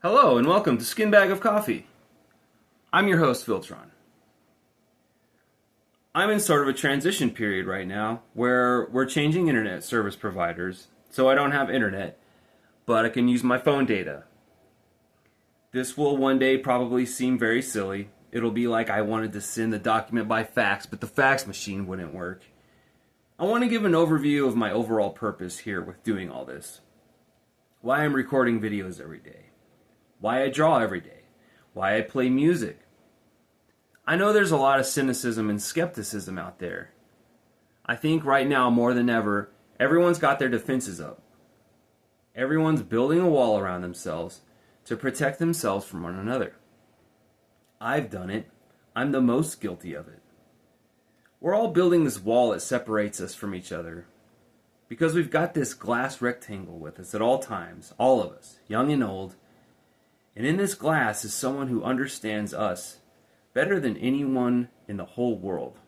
Hello and welcome to Skin Bag of Coffee. I'm your host, Viltron. I'm in sort of a transition period right now where we're changing internet service providers, so I don't have internet, but I can use my phone data. This will one day probably seem very silly. It'll be like I wanted to send the document by fax, but the fax machine wouldn't work. I want to give an overview of my overall purpose here with doing all this. Why I'm recording videos every day. Why I draw every day. Why I play music. I know there's a lot of cynicism and skepticism out there. I think right now more than ever, everyone's got their defenses up. Everyone's building a wall around themselves to protect themselves from one another. I've done it. I'm the most guilty of it. We're all building this wall that separates us from each other because we've got this glass rectangle with us at all times, all of us, young and old. And in this glass is someone who understands us better than anyone in the whole world,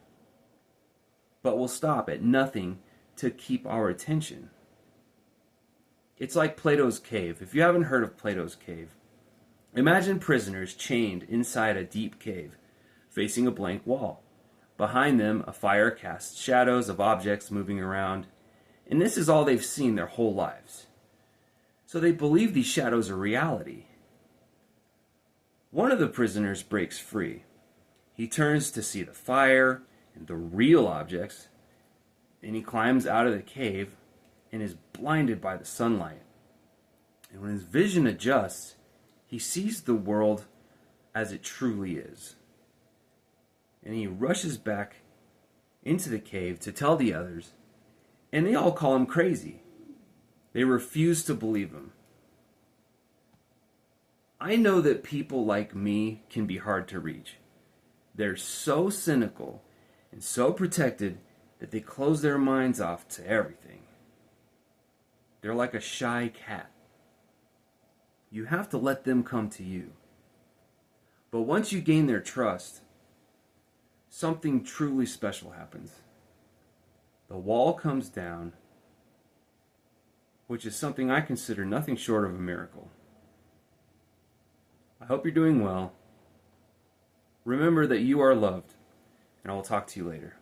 but will stop at nothing to keep our attention. It's like Plato's Cave. If you haven't heard of Plato's Cave, imagine prisoners chained inside a deep cave, facing a blank wall. Behind them, a fire casts shadows of objects moving around, and this is all they've seen their whole lives. So they believe these shadows are reality. One of the prisoners breaks free. He turns to see the fire and the real objects. Then he climbs out of the cave and is blinded by the sunlight. And when his vision adjusts, he sees the world as it truly is. And he rushes back into the cave to tell the others, and they all call him crazy. They refuse to believe him. I know that people like me can be hard to reach. They're so cynical and so protected that they close their minds off to everything. They're like a shy cat. You have to let them come to you. But once you gain their trust, something truly special happens. The wall comes down, which is something I consider nothing short of a miracle. I hope you're doing well. Remember that you are loved, and I will talk to you later.